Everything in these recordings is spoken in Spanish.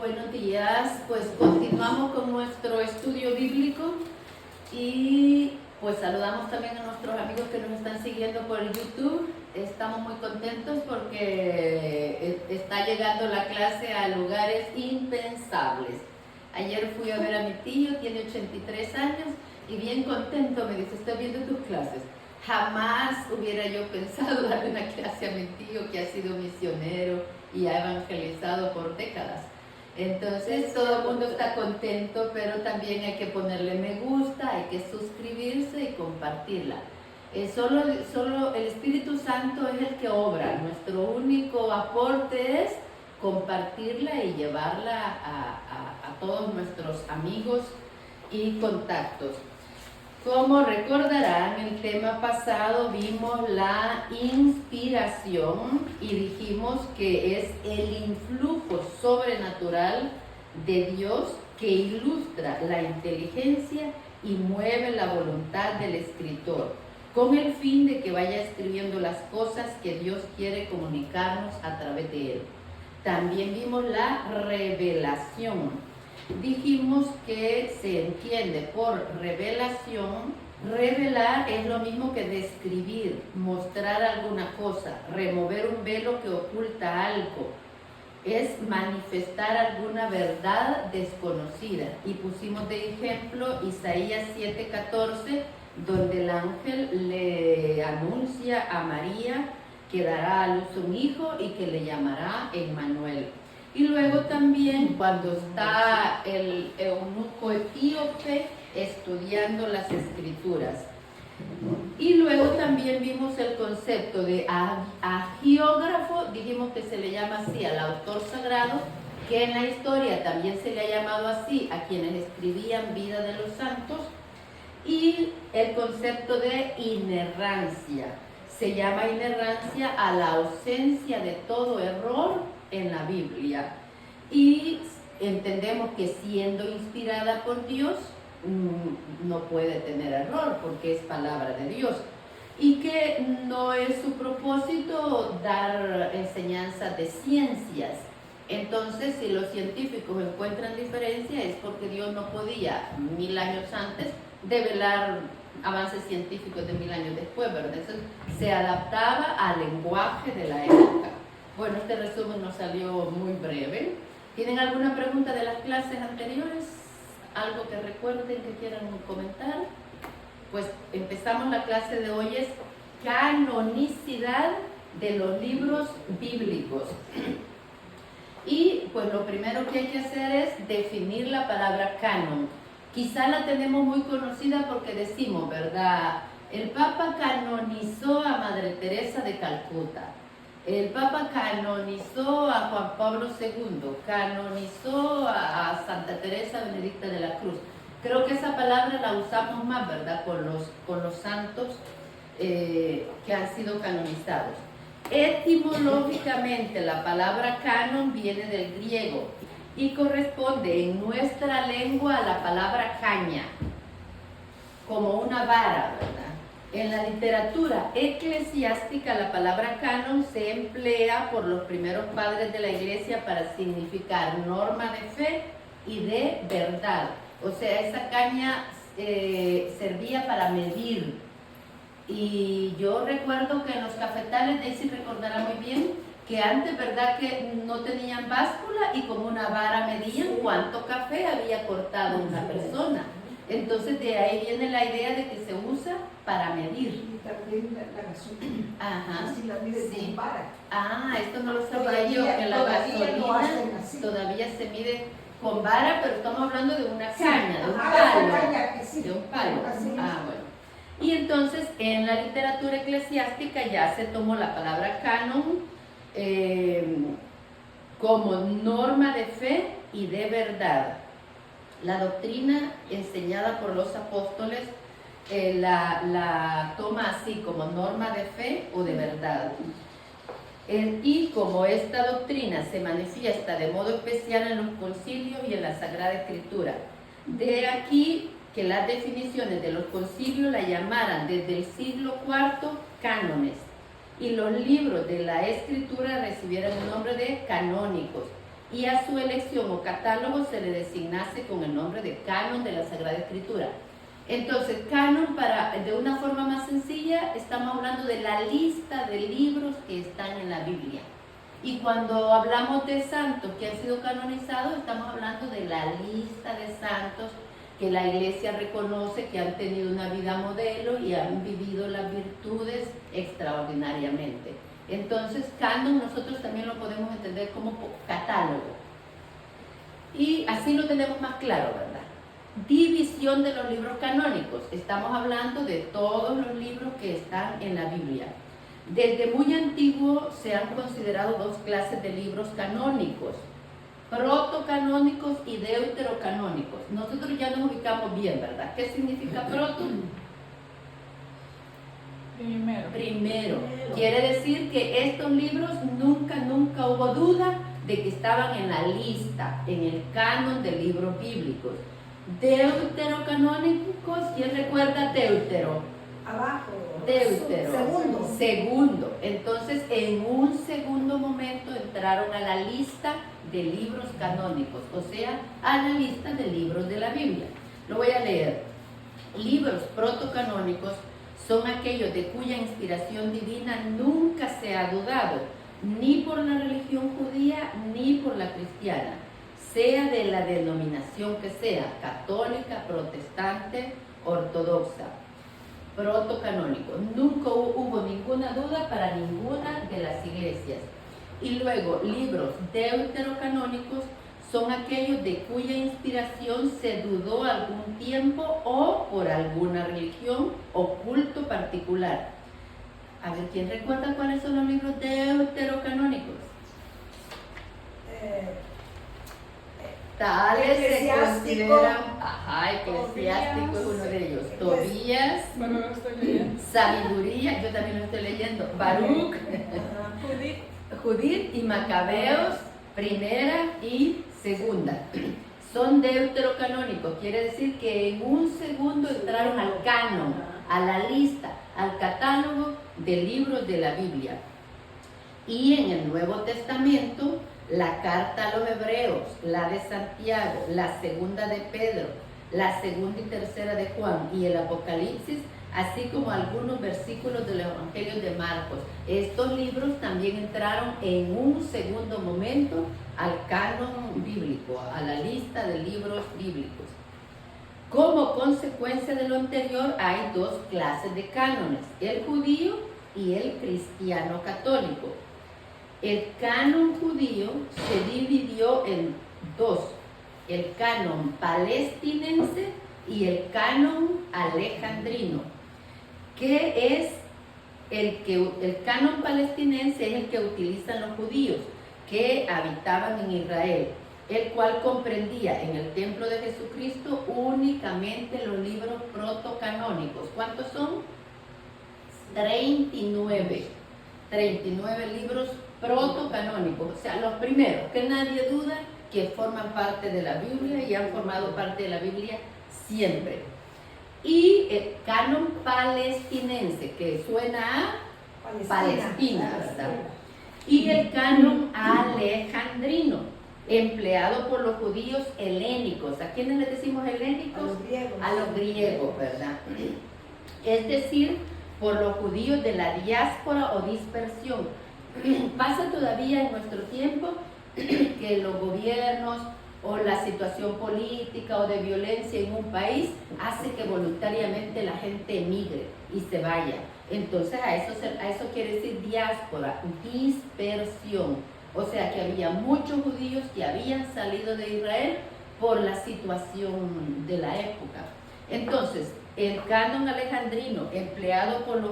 Buenos días, pues continuamos con nuestro estudio bíblico y pues saludamos también a nuestros amigos que nos están siguiendo por YouTube. Estamos muy contentos porque está llegando la clase a lugares impensables. Ayer fui a ver a mi tío, tiene 83 años y bien contento me dice, estoy viendo tus clases. Jamás hubiera yo pensado darle una clase a mi tío que ha sido misionero y ha evangelizado por décadas. Entonces todo el mundo está contento, pero también hay que ponerle me gusta, hay que suscribirse y compartirla. Solo el Espíritu Santo es el que obra. Nuestro único aporte es compartirla y llevarla a todos nuestros amigos y contactos. Como recordarán, el tema pasado vimos la inspiración y dijimos que es el influjo sobrenatural de Dios que ilustra la inteligencia y mueve la voluntad del escritor, con el fin de que vaya escribiendo las cosas que Dios quiere comunicarnos a través de él. También vimos la revelación. Dijimos que se entiende por revelación, revelar es lo mismo que describir, mostrar alguna cosa, remover un velo que oculta algo, es manifestar alguna verdad desconocida. Y pusimos de ejemplo Isaías 7:14, donde el ángel le anuncia a María que dará a luz un hijo y que le llamará Emmanuel. Y luego también cuando está el eunuco etíope estudiando las escrituras. Y luego también vimos el concepto de agiógrafo, dijimos que se le llama así al autor sagrado, que en la historia también se le ha llamado así a quienes escribían vida de los santos, y el concepto de inerrancia. Se llama inerrancia a la ausencia de todo error en la Biblia, y entendemos que siendo inspirada por Dios no puede tener error porque es palabra de Dios, y que no es su propósito dar enseñanza de ciencias. Entonces, si los científicos encuentran diferencia es porque Dios no podía 1000 años antes develar avances científicos de 1000 años después, ¿verdad? Entonces se adaptaba al lenguaje de la época. Bueno, este resumen nos salió muy breve. ¿Tienen alguna pregunta de las clases anteriores? ¿Algo que recuerden que quieran comentar? Pues empezamos la clase de hoy, es canonicidad de los libros bíblicos. Y pues lo primero que hay que hacer es definir la palabra canon. Quizá la tenemos muy conocida porque decimos, ¿verdad? El Papa canonizó a Madre Teresa de Calcuta. El Papa canonizó a Juan Pablo II, canonizó a Santa Teresa Benedicta de la Cruz. Creo que esa palabra la usamos más, ¿verdad?, con los santos que han sido canonizados. Etimológicamente, la palabra canon viene del griego y corresponde en nuestra lengua a la palabra caña, como una vara, ¿verdad? En la literatura eclesiástica, la palabra canon se emplea por los primeros padres de la iglesia para significar norma de fe y de verdad. O sea, esa caña servía para medir. Y yo recuerdo que en los cafetales, Daisy recordará muy bien, que antes, ¿verdad?, que no tenían báscula y con una vara medían cuánto café había cortado una persona. Entonces de ahí viene la idea de que se usa para medir. Y también la gasolina. Ajá. Así la mide con vara. Ah, esto no lo sabía yo, que la gasolina todavía se mide con vara, pero estamos hablando de una caña, de un palo. De un palo. Ah, bueno. Y entonces en la literatura eclesiástica ya se tomó la palabra canon como norma de fe y de verdad. La doctrina enseñada por los apóstoles la toma así como norma de fe o de verdad. Y como esta doctrina se manifiesta de modo especial en los concilios y en la Sagrada Escritura, de aquí que las definiciones de los concilios la llamaran desde el siglo IV cánones, y los libros de la Escritura recibieron el nombre de canónicos. y a su elección o catálogo se le designase con el nombre de canon de la Sagrada Escritura. Entonces, canon, de una forma más sencilla, estamos hablando de la lista de libros que están en la Biblia. Y cuando hablamos de santos que han sido canonizados, estamos hablando de la lista de santos que la Iglesia reconoce que han tenido una vida modelo y han vivido las virtudes extraordinariamente. Entonces, canon nosotros también lo podemos entender como catálogo. Y así lo tenemos más claro, ¿verdad? División de los libros canónicos. Estamos hablando de todos los libros que están en la Biblia. Desde muy antiguo se han considerado dos clases de libros canónicos: protocanónicos y deuterocanónicos. Nosotros ya nos ubicamos bien, ¿verdad? ¿Qué significa proto? Primero. Quiere decir que estos libros nunca hubo duda de que estaban en la lista, en el canon de libros bíblicos. Deuterocanónicos, ¿quién recuerda deutero? Abajo. Deutero. Segundo. Entonces, en un segundo momento entraron a la lista de libros canónicos, o sea, a la lista de libros de la Biblia. Lo voy a leer. Libros protocanónicos son aquellos de cuya inspiración divina nunca se ha dudado, ni por la religión judía ni por la cristiana, sea de la denominación que sea, católica, protestante, ortodoxa. Protocanónico. Nunca hubo ninguna duda para ninguna de las iglesias. Y luego, libros deuterocanónicos son aquellos de cuya inspiración se dudó algún tiempo o por alguna religión o culto particular. A ver, ¿quién recuerda cuáles son los libros deuterocanónicos? Tales se consideran, eclesiástico es uno de ellos. Tobías, Bueno, lo estoy leyendo. Sabiduría, yo también lo estoy leyendo. Baruch, Judith y Macabeos, primera y segunda. Son deuterocanónicos, quiere decir que en un segundo entraron al canon, a la lista, al catálogo de libros de la Biblia. Y en el Nuevo Testamento, la carta a los Hebreos, la de Santiago, la segunda de Pedro, la segunda y tercera de Juan y el Apocalipsis, así como algunos versículos de los Evangelios de Marcos. Estos libros también entraron en un segundo momento al canon bíblico, a la lista de libros bíblicos. Como consecuencia de lo anterior, hay dos clases de cánones: el judío y el cristiano católico. El canon judío se dividió en dos: el canon palestinense y el canon alejandrino. ¿Qué es el canon palestinense? Es el que utilizan los judíos que habitaban en Israel, el cual comprendía en el templo de Jesucristo únicamente los libros protocanónicos. ¿Cuántos son? 39 libros protocanónicos, o sea, los primeros, que nadie duda que forman parte de la Biblia y han formado parte de la Biblia siempre. Y el canon palestinense, que suena a Palestina, ¿verdad? Y el canon alejandrino, empleado por los judíos helénicos. ¿A quiénes les decimos helénicos? A los griegos. A los griegos, ¿verdad? Es decir, por los judíos de la diáspora o dispersión. Pasa todavía en nuestro tiempo que los gobiernos o la situación política o de violencia en un país hace que voluntariamente la gente emigre y se vaya. Entonces a eso quiere decir diáspora, dispersión. O sea que había muchos judíos que habían salido de Israel por la situación de la época. Entonces, el canon alejandrino, empleado por los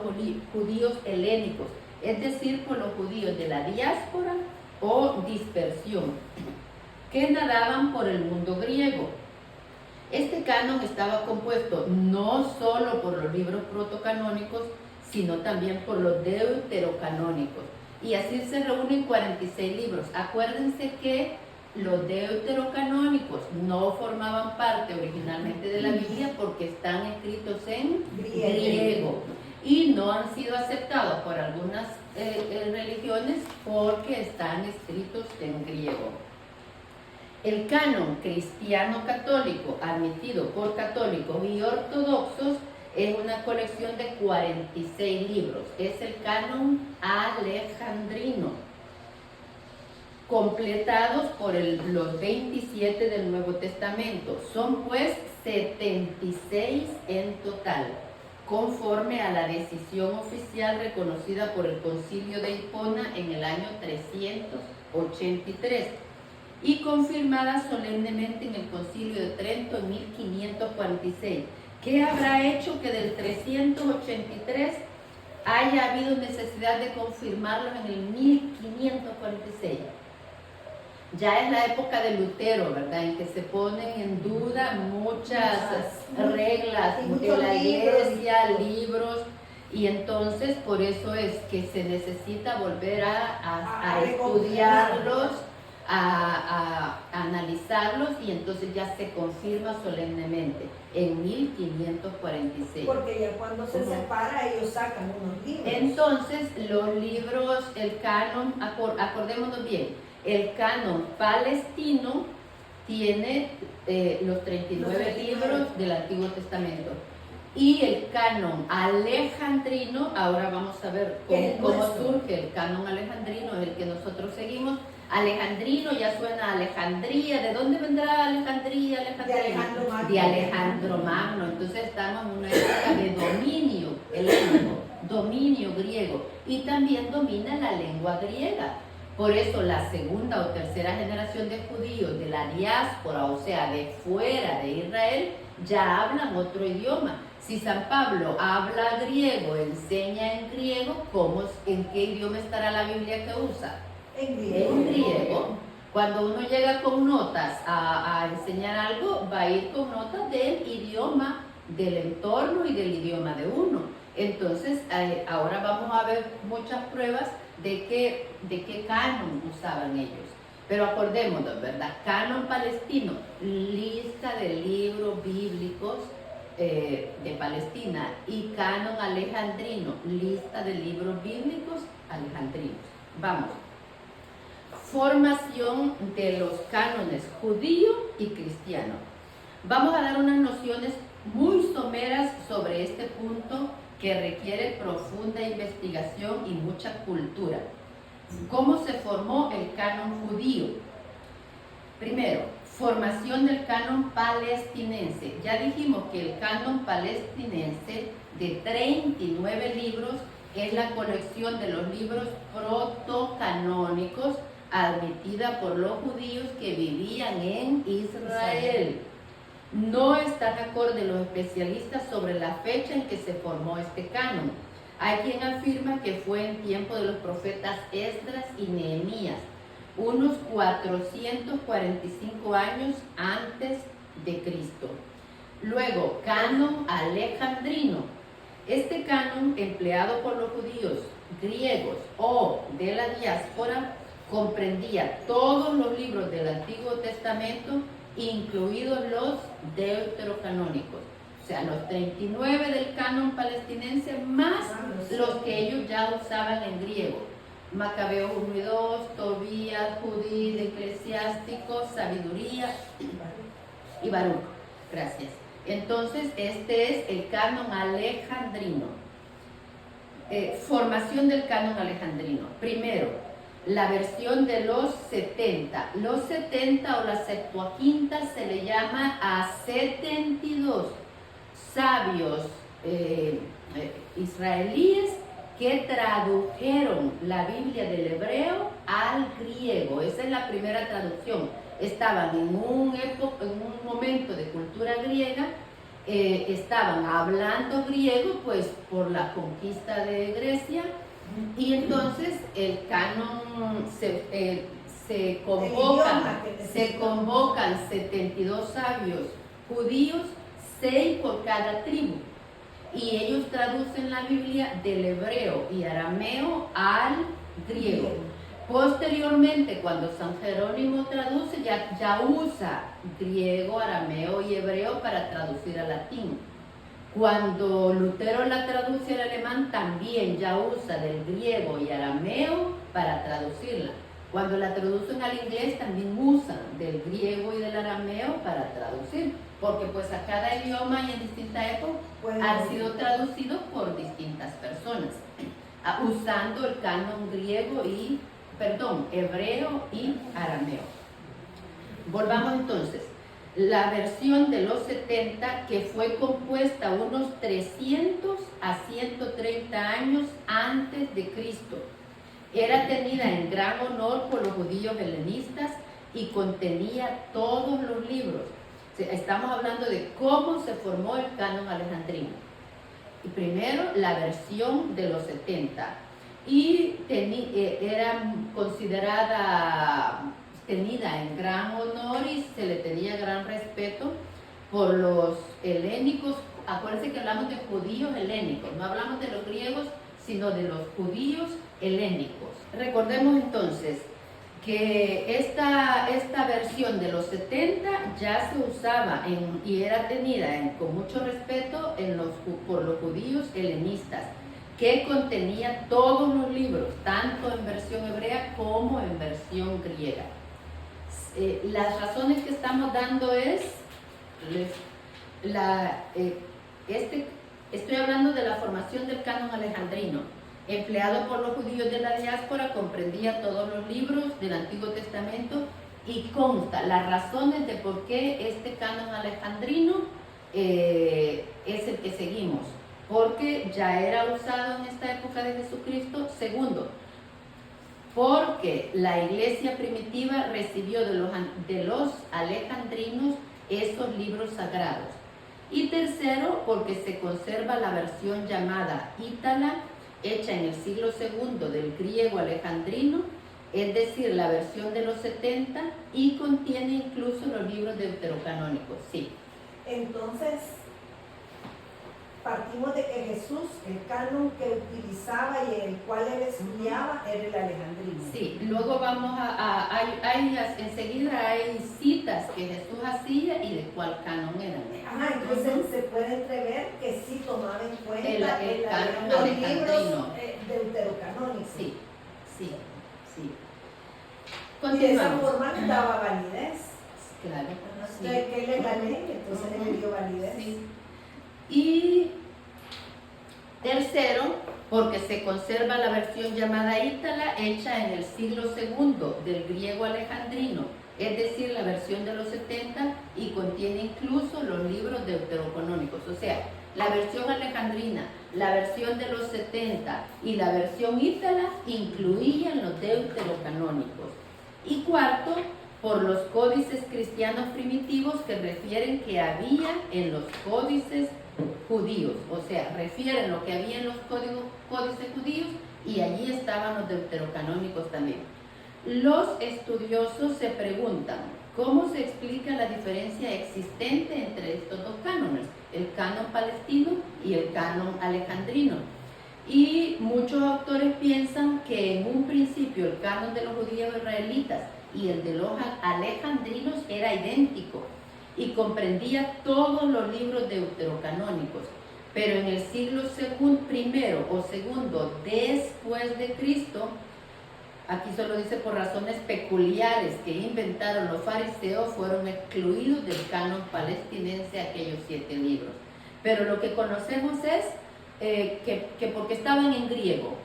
judíos helénicos, es decir, por los judíos de la diáspora o dispersión, que nadaban por el mundo griego. Este canon estaba compuesto no solo por los libros protocanónicos, sino también por los deuterocanónicos. Y así se reúnen 46 libros. Acuérdense que los deuterocanónicos no formaban parte originalmente de la Biblia porque están escritos en griego y no han sido aceptados por algunas religiones porque están escritos en griego. El canon cristiano católico, admitido por católicos y ortodoxos, es una colección de 46 libros. Es el canon alejandrino, completados por los 27 del Nuevo Testamento. Son pues 76 en total, conforme a la decisión oficial reconocida por el Concilio de Hipona en el año 383 y confirmada solemnemente en el Concilio de Trento en 1546. ¿Qué habrá hecho que del 383 haya habido necesidad de confirmarlos en el 1546? Ya es la época de Lutero, ¿verdad? En que se ponen en duda muchas reglas de la iglesia, libros, y entonces por eso es que se necesita volver a estudiarlos, a analizarlos, y entonces ya se confirma solemnemente en 1546. Porque ya cuando se separa ellos sacan unos libros. Entonces los libros, el canon, acordémonos bien, el canon palestino tiene los 39 libros del Antiguo Testamento. Y el canon alejandrino, ahora vamos a ver cómo surge el canon alejandrino, es el que nosotros seguimos. Alejandrino ya suena a Alejandría. ¿De dónde vendrá Alejandría? De Alejandro Magno. Entonces estamos en una época de dominio helénico, dominio griego, y también domina la lengua griega. Por eso la segunda o tercera generación de judíos de la diáspora, o sea, de fuera de Israel, ya hablan otro idioma. Si San Pablo habla griego, enseña en griego, ¿en qué idioma estará la Biblia que usa? En griego. En griego. Cuando uno llega con notas a enseñar algo, va a ir con notas del idioma, del entorno y del idioma de uno. Entonces, ahora vamos a ver muchas pruebas de qué canon usaban ellos. Pero acordémonos, ¿verdad? Canon palestino, lista de libros bíblicos de Palestina, y canon alejandrino, lista de libros bíblicos alejandrinos. Vamos. Formación de los cánones judío y cristiano. Vamos a dar unas nociones muy someras sobre este punto que requiere profunda investigación y mucha cultura. ¿Cómo se formó el canon judío? Primero, formación del canon palestinense. Ya dijimos que el canon palestinense de 39 libros es la colección de los libros protocanónicos admitida por los judíos que vivían en Israel. No están acorde los especialistas sobre la fecha en que se formó este canon. Hay quien afirma que fue en tiempo de los profetas Esdras y Nehemías, unos 445 años antes de Cristo. Luego, canon alejandrino. Este canon, empleado por los judíos griegos o de la diáspora, comprendía todos los libros del Antiguo Testamento, incluidos los deuterocanónicos. O sea, los 39 del canon palestinense más los que ellos ya usaban en griego. Macabeos 1 y 2, Tobías, Judith, Eclesiásticos, Sabiduría y Baruch. Gracias. Entonces, este es el canon alejandrino. Formación del canon alejandrino. Primero, la versión de los 70. Los 70 o la Septuaginta se le llama a 72 sabios israelíes que tradujeron la Biblia del hebreo al griego. Esa es la primera traducción. Estaban en un momento de cultura griega, estaban hablando griego, pues por la conquista de Grecia, y entonces el canon se convocan 72 sabios judíos, 6 por cada tribu, y ellos traducen la Biblia del hebreo y arameo al griego. Posteriormente, cuando San Jerónimo traduce, ya usa griego, arameo y hebreo para traducir al latín. Cuando Lutero la traduce al alemán, también ya usa del griego y arameo para traducirla. Cuando la traducen al inglés también usan del griego y del arameo para traducir, porque pues a cada idioma y en distinta época han sido traducidos por distintas personas, usando el canon hebreo y arameo. Volvamos entonces. La versión de los 70, que fue compuesta unos 300 a 130 años antes de Cristo, era tenida en gran honor por los judíos helenistas y contenía todos los libros. Estamos hablando de cómo se formó el canon alejandrino. Y primero, la versión de los 70. Y era considerada, tenida en gran honor y se le tenía gran respeto por los helénicos. Acuérdense que hablamos de judíos helénicos, no hablamos de los griegos, sino de los judíos helénicos. Recordemos entonces que esta versión de los 70 ya se usaba y era tenida con mucho respeto por los judíos helenistas, que contenía todos los libros, tanto en versión hebrea como en versión griega. Las razones que estamos dando estoy hablando de la formación del canon alejandrino, empleado por los judíos de la diáspora, comprendía todos los libros del Antiguo Testamento y consta las razones de por qué este canon alejandrino es el que seguimos, porque ya era usado en esta época de Jesucristo. Segundo, porque la iglesia primitiva recibió de los alejandrinos esos libros sagrados. Y tercero, porque se conserva la versión llamada Ítala, hecha en el siglo II del griego alejandrino, es decir, la versión de los 70, y contiene incluso los libros deuterocanónicos. Sí. Entonces, partimos de que Jesús, el canon que utilizaba y el cual él estudiaba, era el alejandrino. Sí, luego vamos enseguida hay citas que Jesús hacía y de cuál canon eran. Entonces se puede entrever que sí tomaba en cuenta el canon los alejandrino. libros deuterocanónicos. Sí. Y de esa forma daba validez. Claro. Entonces, que él es la ley, entonces le dio validez. Sí. Y tercero, porque se conserva la versión llamada Ítala, hecha en el siglo II del griego alejandrino, es decir, la versión de los 70, y contiene incluso los libros deuterocanónicos. O sea, la versión alejandrina, la versión de los 70 y la versión Ítala incluían los deuterocanónicos. Y cuarto, por los códices cristianos primitivos que refieren que había en los códices judíos, o sea, refieren lo que había en los códices judíos, y allí estaban los deuterocanónicos también. Los estudiosos se preguntan, ¿cómo se explica la diferencia existente entre estos dos cánones, el canon palestino y el canon alejandrino? Y muchos autores piensan que en un principio el canon de los judíos israelitas y el de los alejandrinos era idéntico y comprendía todos los libros deuterocanónicos, pero en el siglo primero o segundo después de Cristo, aquí solo dice por razones peculiares que inventaron los fariseos, fueron excluidos del canon palestinense aquellos 7 libros. Pero lo que conocemos es que porque estaban en griego,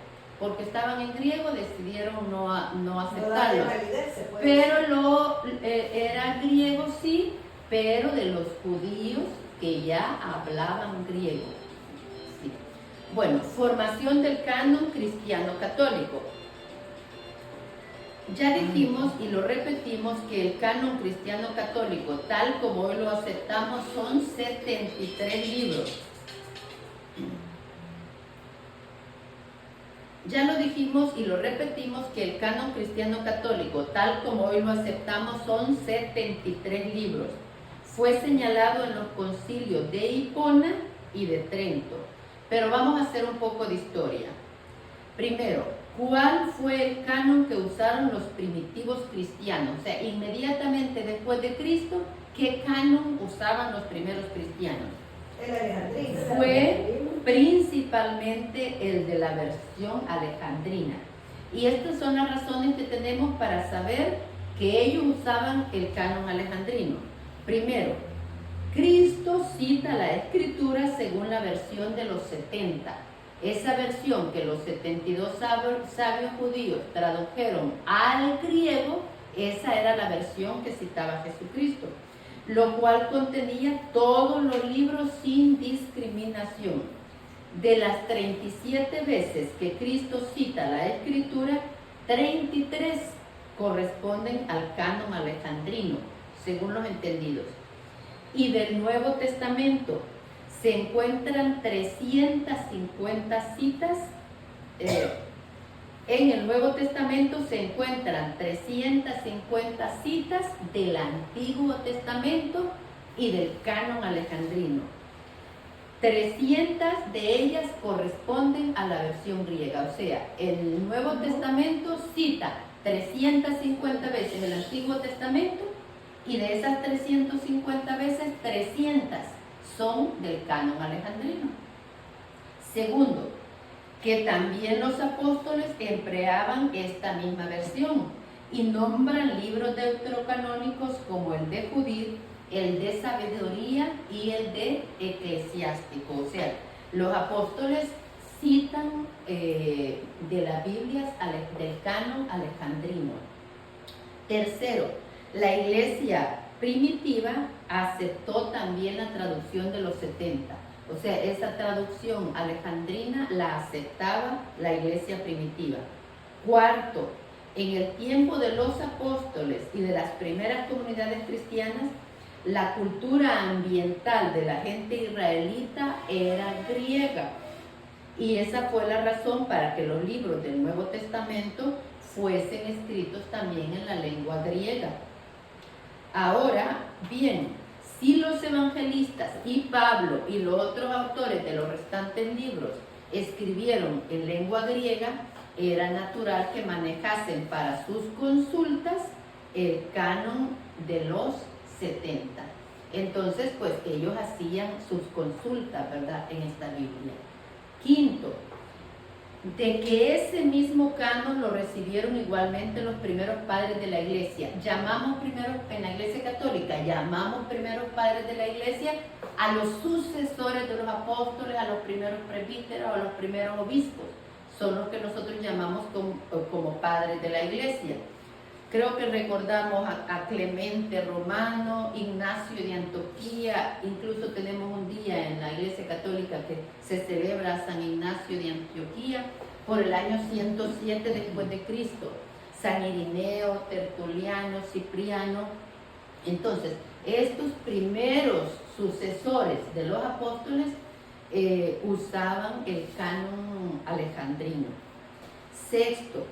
decidieron no aceptarlo. Pero era griego, sí, pero de los judíos que ya hablaban griego. Sí. Bueno, formación del canon cristiano católico. Ya dijimos y lo repetimos que el canon cristiano católico, tal como hoy lo aceptamos, son 73 libros. Ya lo dijimos y lo repetimos que el canon cristiano católico, tal como hoy lo aceptamos, son 73 libros. Fue señalado en los concilios de Hipona y de Trento. Pero vamos a hacer un poco de historia. Primero, ¿cuál fue el canon que usaron los primitivos cristianos? O sea, inmediatamente después de Cristo, ¿qué canon usaban los primeros cristianos? El alejandrino. Fue principalmente el de la versión alejandrina. Y estas son las razones que tenemos para saber que ellos usaban el canon alejandrino. Primero, Cristo cita la Escritura según la versión de los 70. Esa versión que los 72 sabios judíos tradujeron al griego, esa era la versión que citaba Jesucristo, lo cual contenía todos los libros sin discriminación. De las 37 veces que Cristo cita la Escritura, 33 corresponden al canon alejandrino, según los entendidos. Y del Nuevo Testamento se encuentran 350 citas. En el Nuevo Testamento se encuentran 350 citas del Antiguo Testamento y del canon alejandrino. 300 de ellas corresponden a la versión griega, o sea, el Nuevo Testamento cita 350 veces el Antiguo Testamento y de esas 350 veces, 300 son del canon alejandrino. Segundo, que también los apóstoles empleaban esta misma versión y nombran libros deuterocanónicos como el de Judith, el de sabiduría y el de eclesiástico. O sea, los apóstoles citan de las Biblias del canon alejandrino. Tercero, la iglesia primitiva aceptó también la traducción de los 70. O sea, esa traducción alejandrina la aceptaba la iglesia primitiva. Cuarto, en el tiempo de los apóstoles y de las primeras comunidades cristianas, la cultura ambiental de la gente israelita era griega. Y esa fue la razón para que los libros del Nuevo Testamento fuesen escritos también en la lengua griega. Ahora bien, si los evangelistas y Pablo y los otros autores de los restantes libros escribieron en lengua griega, era natural que manejasen para sus consultas el canon de los 70. Entonces, pues ellos hacían sus consultas, ¿verdad?, en esta Biblia. Quinto, de que ese mismo canon lo recibieron igualmente los primeros padres de la iglesia. Llamamos primero, en la iglesia católica, llamamos primeros padres de la iglesia a los sucesores de los apóstoles, a los primeros presbíteros, a los primeros obispos. Son los que nosotros llamamos como padres de la iglesia. Creo que recordamos a Clemente Romano, Ignacio de Antioquía, incluso tenemos un día en la Iglesia Católica que se celebra a San Ignacio de Antioquía por el año 107 después de Cristo, San Irineo, Tertuliano, Cipriano. Entonces, estos primeros sucesores de los apóstoles usaban el canon alejandrino. Sexto,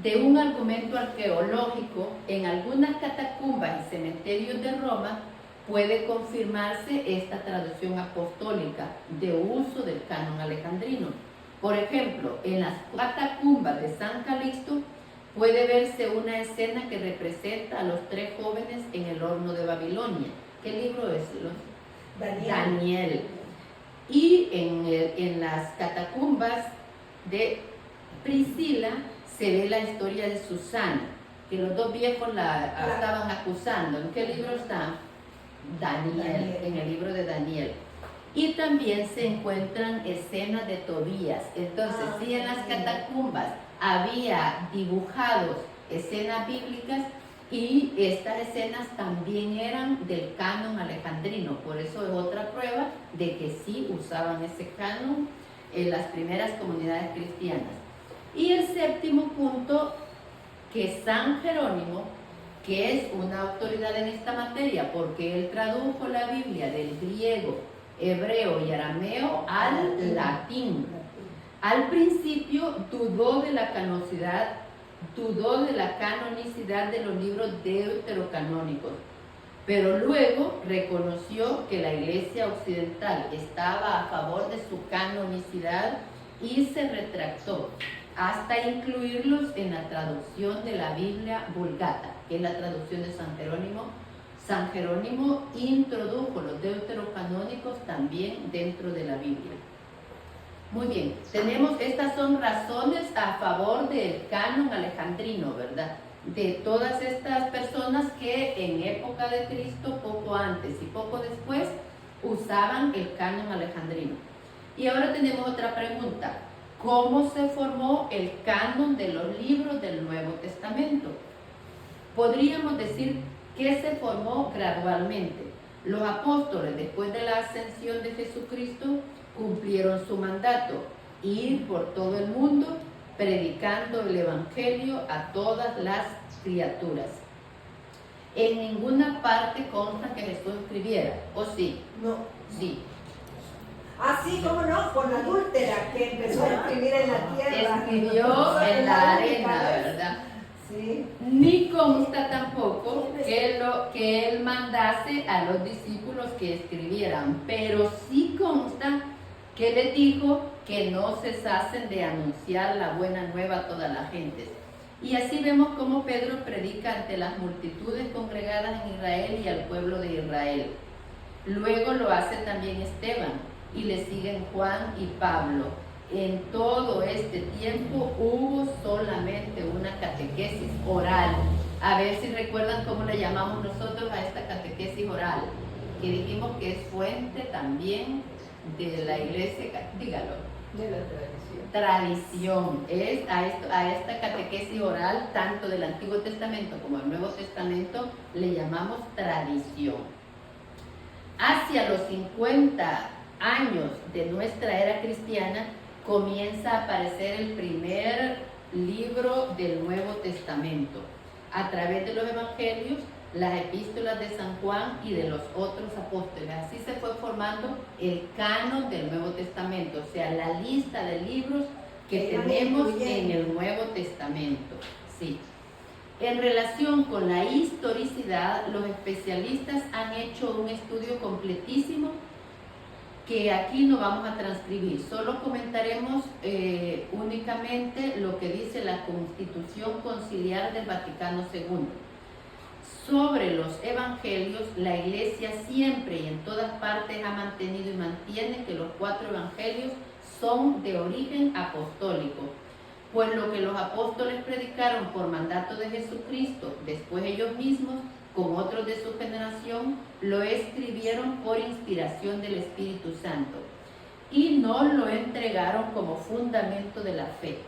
de un argumento arqueológico, en algunas catacumbas y cementerios de Roma puede confirmarse esta traducción apostólica de uso del canon alejandrino. Por ejemplo, en las catacumbas de San Calixto puede verse una escena que representa a los 3 jóvenes en el horno de Babilonia. ¿Qué libro es? Daniel. Y en las catacumbas de Priscila se ve la historia de Susana, que los 2 viejos la estaban acusando. ¿En qué libro está? Daniel, en el libro de Daniel. Y también se encuentran escenas de Tobías. Entonces, si en las catacumbas había dibujados escenas bíblicas, y estas escenas también eran del canon alejandrino. Por eso es otra prueba de que sí usaban ese canon en las primeras comunidades cristianas. Y el séptimo punto, que San Jerónimo, que es una autoridad en esta materia porque él tradujo la Biblia del griego, hebreo y arameo al latín. Al principio dudó de la canonicidad de los libros deuterocanónicos, pero luego reconoció que la Iglesia occidental estaba a favor de su canonicidad y se retractó hasta incluirlos en la traducción de la Biblia Vulgata, que es la traducción de San Jerónimo. San Jerónimo introdujo los deuterocanónicos también dentro de la Biblia. Muy bien, estas son razones a favor del canon alejandrino, ¿verdad? De todas estas personas que en época de Cristo, poco antes y poco después, usaban el canon alejandrino. Y ahora tenemos otra pregunta. ¿Cómo se formó el canon de los libros del Nuevo Testamento? Podríamos decir que se formó gradualmente. Los apóstoles, después de la ascensión de Jesucristo, cumplieron su mandato, ir por todo el mundo predicando el Evangelio a todas las criaturas. En ninguna parte consta que Jesús escribiera, ¿o sí? No. Sí. Así como no, con la adúltera que empezó a escribir en la tierra. Escribió en la arena, ¿verdad? Sí. Ni consta tampoco que él mandase a los discípulos que escribieran, pero sí consta que les dijo que no cesasen de anunciar la buena nueva a toda la gente. Y así vemos cómo Pedro predica ante las multitudes congregadas en Israel y al pueblo de Israel. Luego lo hace también Esteban y le siguen Juan y Pablo. En todo este tiempo hubo solamente una catequesis oral. A ver si recuerdan cómo le llamamos nosotros a esta catequesis oral, que dijimos que es fuente también de la iglesia, dígalo. De la tradición. Tradición, es a esta catequesis oral, tanto del Antiguo Testamento como del Nuevo Testamento, le llamamos tradición. Hacia los 50 años de nuestra era cristiana, comienza a aparecer el primer libro del Nuevo Testamento, a través de los evangelios, las epístolas de San Juan y de los otros apóstoles. Así se fue formando el canon del Nuevo Testamento, o sea, la lista de libros que tenemos en el Nuevo Testamento. Sí. En relación con la historicidad, los especialistas han hecho un estudio completísimo que aquí no vamos a transcribir, solo comentaremos únicamente lo que dice la Constitución Conciliar del Vaticano II. Sobre los evangelios, la Iglesia siempre y en todas partes ha mantenido y mantiene que los 4 evangelios son de origen apostólico, pues lo que los apóstoles predicaron por mandato de Jesucristo, después ellos mismos, con otros de su generación, lo escribieron por inspiración del Espíritu Santo y no lo entregaron como fundamento de la fe.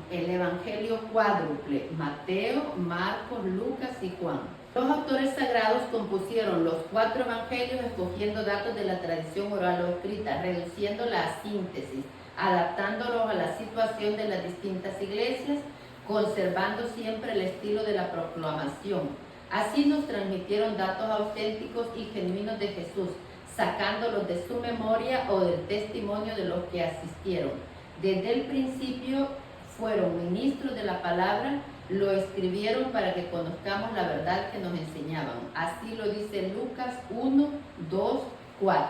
El Evangelio cuádruple, Mateo, Marcos, Lucas y Juan. Los autores sagrados compusieron los 4 evangelios escogiendo datos de la tradición oral o escrita, reduciéndola a síntesis, adaptándolos a la situación de las distintas iglesias, conservando siempre el estilo de la proclamación. Así nos transmitieron datos auténticos y genuinos de Jesús, sacándolos de su memoria o del testimonio de los que asistieron. Desde el principio fueron ministros de la palabra, lo escribieron para que conozcamos la verdad que nos enseñaban. Así lo dice Lucas 1, 2, 4.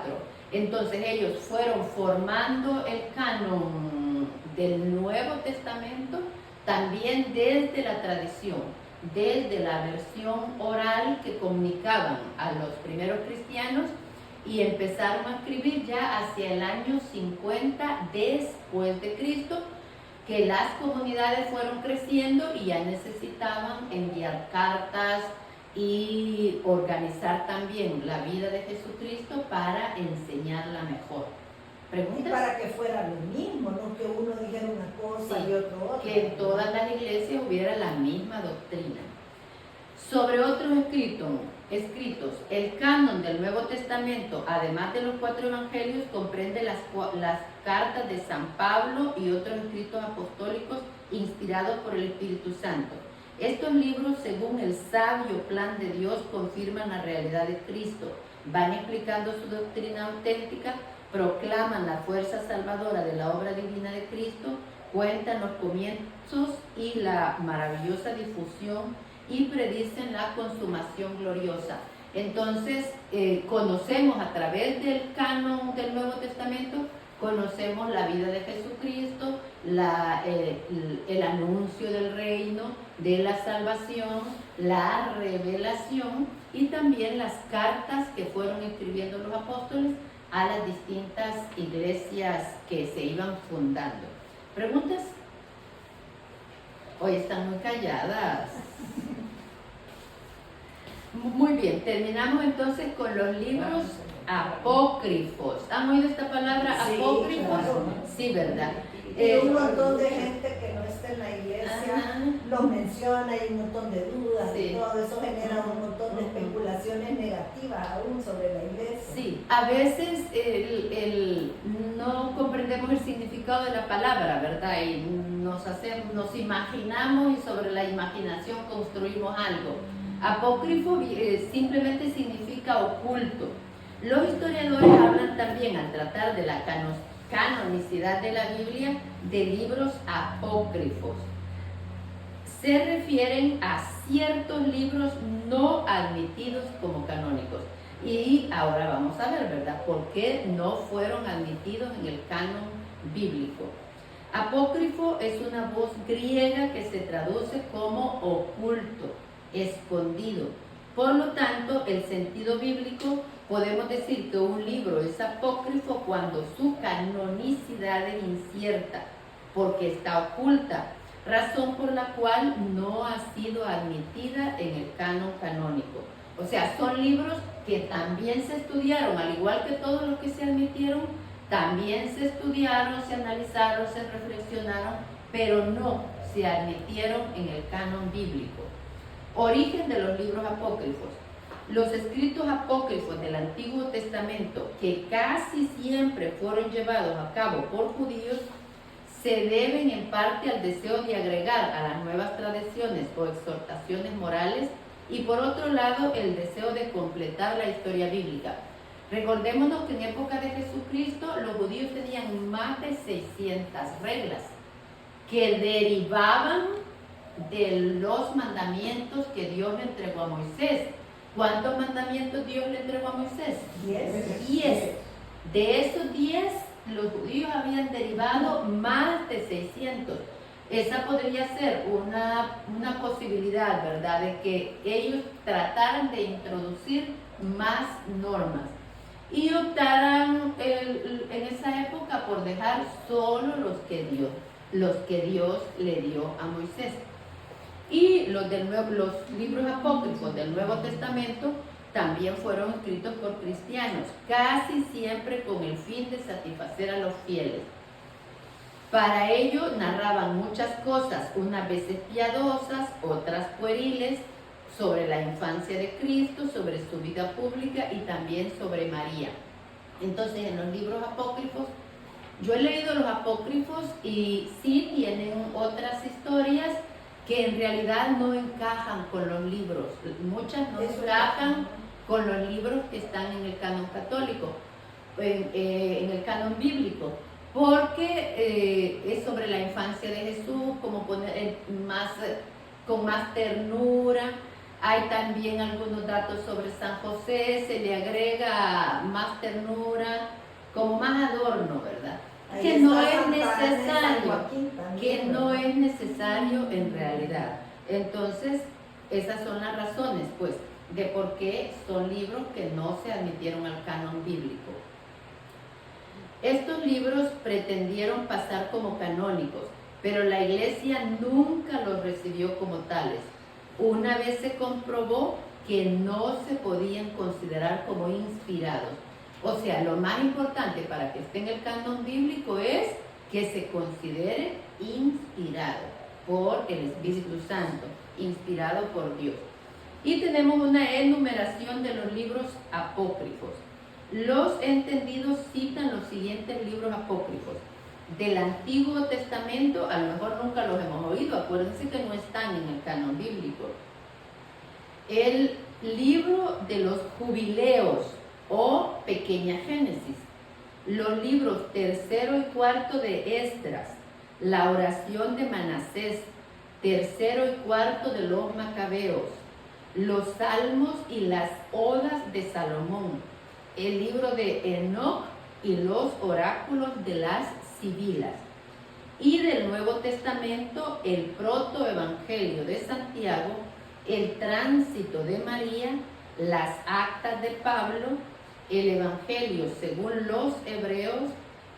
Entonces ellos fueron formando el canon del Nuevo Testamento también desde la tradición, desde la versión oral que comunicaban a los primeros cristianos, y empezaron a escribir ya hacia el año 50 después de Cristo, que las comunidades fueron creciendo y ya necesitaban enviar cartas y organizar también la vida de Jesucristo para enseñarla mejor. ¿Preguntas? Y para que fuera lo mismo, no que uno dijera una cosa y otro otra. Que en todas las iglesias hubiera la misma doctrina. Sobre otros escritos, el canon del Nuevo Testamento, además de los 4 evangelios, comprende las cartas de San Pablo y otros escritos apostólicos inspirados por el Espíritu Santo. Estos libros, según el sabio plan de Dios, confirman la realidad de Cristo, van explicando su doctrina auténtica, proclaman la fuerza salvadora de la obra divina de Cristo, cuentan los comienzos y la maravillosa difusión y predicen la consumación gloriosa. Entonces, conocemos a través del canon del Nuevo Testamento conocemos la vida de Jesucristo, el anuncio del reino, de la salvación, la revelación y también las cartas que fueron escribiendo los apóstoles a las distintas iglesias que se iban fundando. ¿Preguntas? Hoy están muy calladas. Muy bien, terminamos entonces con los libros apócrifos. ¿Han oído esta palabra Sí, apócrifos? claro. Sí, ¿verdad? Y un montón de gente que no está en la iglesia Ajá. los menciona, hay un montón de dudas Sí. y todo eso genera un montón de especulaciones negativas aún sobre la iglesia. Sí, a veces no comprendemos el significado de la palabra, ¿verdad? Y nos imaginamos y sobre la imaginación construimos algo. Apócrifo simplemente significa oculto. Los historiadores hablan también, al tratar de la canonicidad de la Biblia, de libros apócrifos. Se refieren a ciertos libros no admitidos como canónicos. Y ahora vamos a ver, ¿verdad?, por qué no fueron admitidos en el canon bíblico. Apócrifo es una voz griega que se traduce como oculto, escondido. Por lo tanto, el sentido bíblico, podemos decir que un libro es apócrifo cuando su canonicidad es incierta, porque está oculta, razón por la cual no ha sido admitida en el canon canónico. O sea, son libros que también se estudiaron, al igual que todos los que se admitieron, también se estudiaron, se analizaron, se reflexionaron, pero no se admitieron en el canon bíblico. Origen de los libros apócrifos. Los escritos apócrifos del Antiguo Testamento, que casi siempre fueron llevados a cabo por judíos, se deben en parte al deseo de agregar a las nuevas tradiciones o exhortaciones morales y por otro lado el deseo de completar la historia bíblica. Recordémonos que en época de Jesucristo los judíos tenían más de 600 reglas que derivaban de los mandamientos que Dios le entregó a Moisés. ¿Cuántos mandamientos Dios le entregó a Moisés? 10. De esos 10, los judíos habían derivado más de 600. Esa podría ser una posibilidad, ¿verdad?, de que ellos trataran de introducir más normas y optaran en esa época por dejar solo los que Dios le dio a Moisés. Y los libros apócrifos del Nuevo Testamento también fueron escritos por cristianos, casi siempre con el fin de satisfacer a los fieles. Para ello narraban muchas cosas, unas veces piadosas, otras pueriles, sobre la infancia de Cristo, sobre su vida pública y también sobre María. Entonces, en los libros apócrifos, yo he leído los apócrifos y sí tienen otras historias que en realidad no encajan con los libros. Muchas no encajan con los libros que están en el canon católico, en el canon bíblico, porque es sobre la infancia de Jesús, como poner con más ternura. Hay también algunos datos sobre San José, se le agrega más ternura, como más adorno, ¿verdad? Que no es necesario en realidad. Entonces, esas son las razones, pues, de por qué son libros que no se admitieron al canon bíblico. Estos libros pretendieron pasar como canónicos, pero la Iglesia nunca los recibió como tales. Una vez se comprobó que no se podían considerar como inspirados. O sea, lo más importante para que esté en el canon bíblico es que se considere inspirado por el Espíritu Santo, inspirado por Dios. Y tenemos una enumeración de los libros apócrifos. Los entendidos citan los siguientes libros apócrifos. Del Antiguo Testamento, a lo mejor nunca los hemos oído, acuérdense que no están en el canon bíblico. El libro de los jubileos o Pequeña Génesis, los libros tercero y cuarto de Esdras, la oración de Manasés, tercero y cuarto de los Macabeos, los salmos y las odas de Salomón, el libro de Enoc y los oráculos de las sibilas. Y del Nuevo Testamento, el protoevangelio de Santiago, el tránsito de María, las actas de Pablo, el evangelio según los hebreos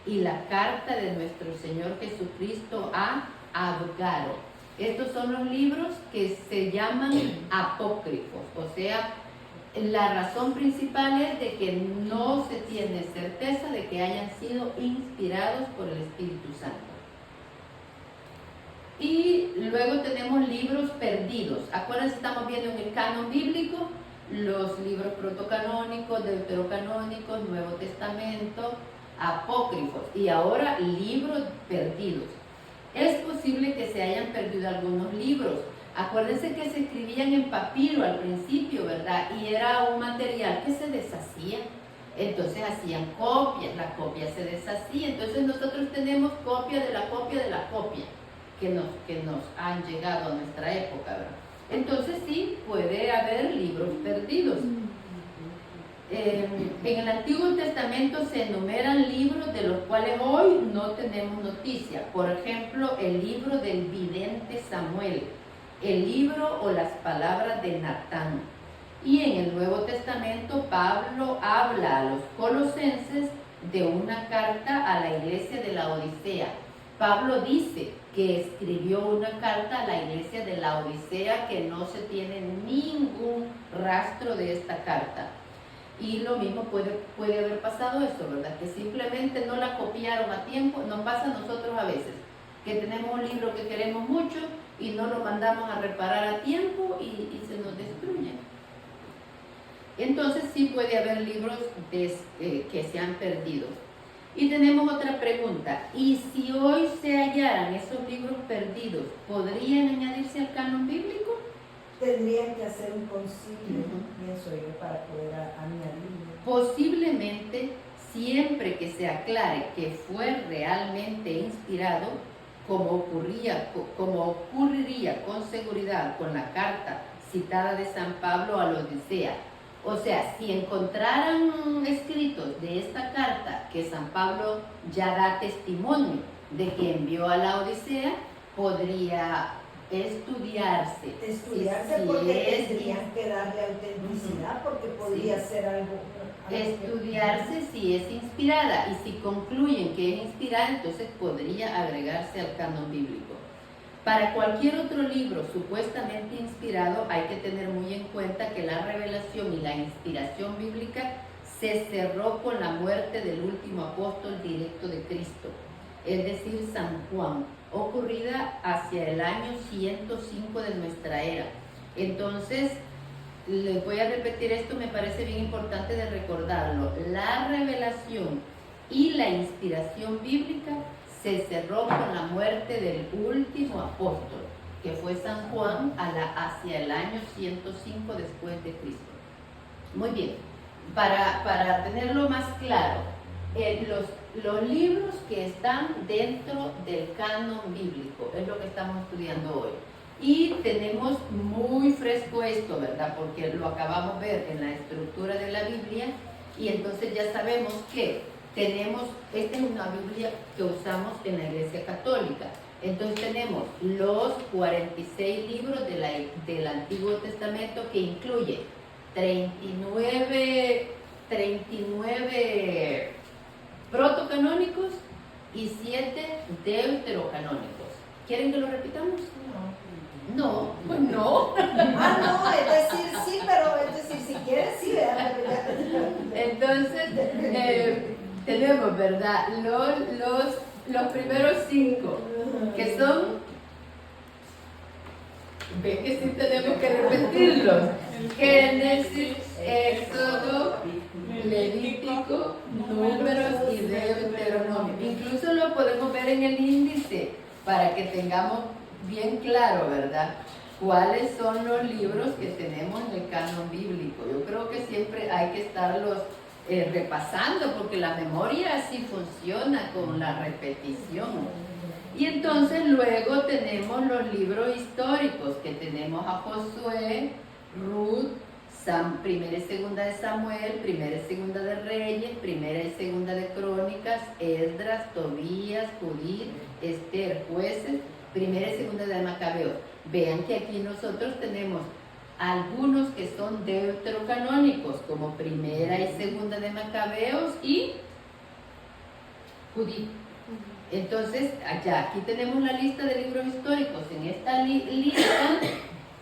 y la carta de nuestro Señor Jesucristo a Abgaro. Estos son los libros que se llaman apócrifos, o sea, la razón principal es de que no se tiene certeza de que hayan sido inspirados por el Espíritu Santo. Y luego tenemos libros perdidos. Acuérdense, estamos viendo en el canon bíblico los libros protocanónicos, deuterocanónicos, Nuevo Testamento, apócrifos y ahora libros perdidos. Es posible que se hayan perdido algunos libros. Acuérdense que se escribían en papiro al principio, ¿verdad? Y era un material que se deshacía. Entonces hacían copias, la copia se deshacía. Entonces nosotros tenemos copia de la copia de la copia que nos han llegado a nuestra época, ¿verdad? Entonces sí, puede haber libros perdidos. En el Antiguo Testamento se enumeran libros de los cuales hoy no tenemos noticia. Por ejemplo, el libro del vidente Samuel, el libro o las palabras de Natán. Y en el Nuevo Testamento Pablo habla a los colosenses de una carta a la iglesia de la Odisea. Pablo dice que escribió una carta a la iglesia de la Odisea que no se tiene ningún rastro de esta carta. Y lo mismo puede haber pasado eso, ¿verdad? Que simplemente no la copiaron a tiempo. Nos pasa a nosotros a veces, que tenemos un libro que queremos mucho y no lo mandamos a reparar a tiempo y se nos destruye. Entonces sí puede haber libros que se han perdido. Y tenemos otra pregunta. ¿Y si hoy se hallaran esos libros perdidos, podrían añadirse al canon bíblico? Tendrían que hacer un concilio, pienso yo, para poder añadirlo. Posiblemente, siempre que se aclare que fue realmente inspirado, como ocurriría con seguridad con la carta citada de San Pablo a la Odisea. O sea, si encontraran escritos de esta carta que San Pablo ya da testimonio de que envió a la Odisea, podría estudiarse porque tendrían que darle autenticidad, porque podría ser algo estudiarse si es inspirada, y si concluyen que es inspirada, entonces podría agregarse al canon bíblico. Para cualquier otro libro supuestamente inspirado hay que tener muy en cuenta que la revelación y la inspiración bíblica se cerró con la muerte del último apóstol directo de Cristo, es decir, San Juan, ocurrida hacia el año 105 de nuestra era. Entonces, les voy a repetir esto, me parece bien importante de recordarlo. La revelación y la inspiración bíblica se cerró con la muerte del último apóstol, que fue San Juan, hacia el año 105 después de Cristo. Muy bien, para tenerlo más claro, los libros que están dentro del canon bíblico es lo que estamos estudiando hoy. Y tenemos muy fresco esto, ¿verdad? Porque lo acabamos de ver en la estructura de la Biblia, y entonces ya sabemos que esta es una Biblia que usamos en la Iglesia Católica. Entonces tenemos los 46 libros del Antiguo Testamento, que incluye 39 protocanónicos y 7 deuterocanónicos. ¿Quieren que lo repitamos? No, pues no. No, es decir, sí, pero si quieres, sí, ¿verdad? Entonces, tenemos, ¿verdad? Los primeros 5, que son, ven que sí tenemos que repetirlos: Génesis, Éxodo, Levítico, Números y Deuteronomio. Incluso lo podemos ver en el índice para que tengamos bien claro, ¿verdad?, cuáles son los libros que tenemos en el canon bíblico. Yo creo que siempre hay que estarlos repasando, porque la memoria así funciona, con la repetición. Y entonces luego tenemos los libros históricos, que tenemos a Josué, Ruth, Primera y segunda de Samuel, primera y segunda de Reyes, primera y segunda de Crónicas, Esdras, Tobías, Judith, Esther, Jueces, primera y segunda de Macabeos. Vean que aquí nosotros tenemos algunos que son deuterocanónicos, como primera y segunda de Macabeos y Judith. Entonces, allá, aquí tenemos la lista de libros históricos. En esta lista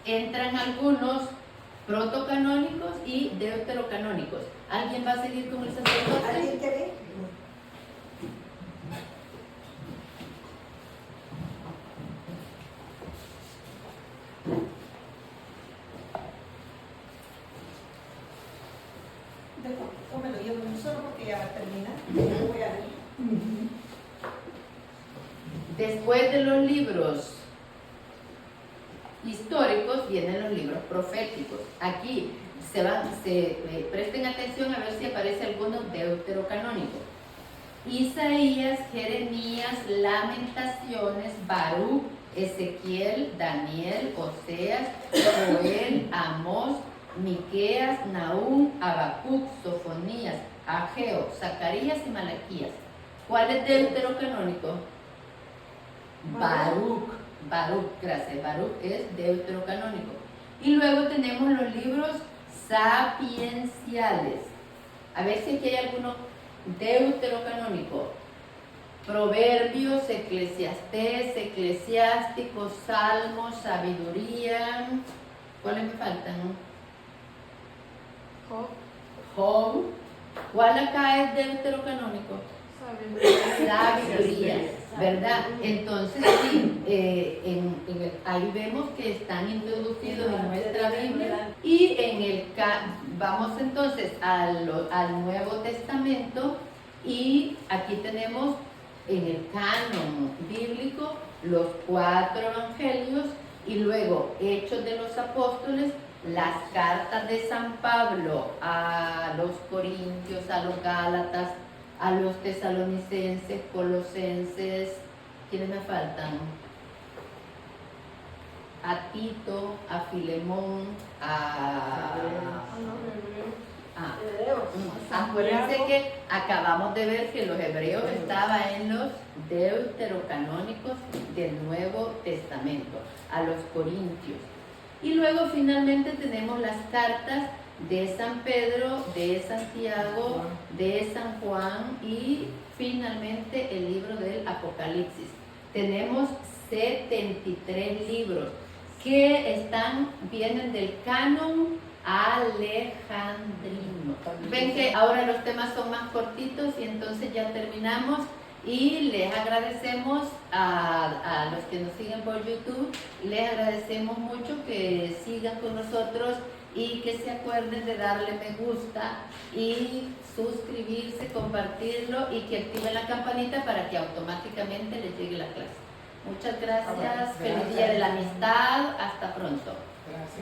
entran algunos protocanónicos y deuterocanónicos. ¿Alguien va a seguir con el sacerdote? ¿Alguien quiere? Tómelo yo de un solo porque ya va a terminar. Yo voy a ver. Después de los libros históricos vienen los libros proféticos. Aquí presten atención a ver si aparece alguno deuterocanónico. Isaías, Jeremías, Lamentaciones, Baruch, Ezequiel, Daniel, Oseas, Joel, Amós, Miqueas, Nahum, Habacuc, Sofonías, Ageo, Zacarías y Malaquías. ¿Cuál es deuterocanónico? Baruch, gracias. Baruch es deuterocanónico. Y luego tenemos los libros sapienciales. A ver si aquí hay alguno deuterocanónico. Proverbios, Eclesiastés, Eclesiásticos, Salmos, Sabiduría. ¿Cuáles me faltan? Job. ¿Cuál acá es deuterocanónico? Sabiduría, ¿verdad? Entonces, sí, ahí vemos que están introducidos en nuestra Biblia. Y vamos entonces al Nuevo Testamento, y aquí tenemos en el canon bíblico los 4 evangelios, y luego Hechos de los Apóstoles, las cartas de San Pablo a los Corintios, a los Gálatas, a los tesalonicenses, colosenses. ¿Quiénes me faltan? A Tito, a Filemón, acuérdense que acabamos de ver que los hebreos estaban en los deuterocanónicos del Nuevo Testamento, a los corintios. Y luego finalmente tenemos las cartas de San Pedro, de Santiago, de San Juan y finalmente el libro del Apocalipsis. Tenemos 73 libros que vienen del canon alejandrino. Ven que ahora los temas son más cortitos y entonces ya terminamos. Y les agradecemos a los que nos siguen por YouTube, les agradecemos mucho que sigan con nosotros y que se acuerden de darle me gusta y suscribirse, compartirlo y que activen la campanita para que automáticamente les llegue la clase. Muchas gracias, feliz día de la amistad, hasta pronto. Gracias.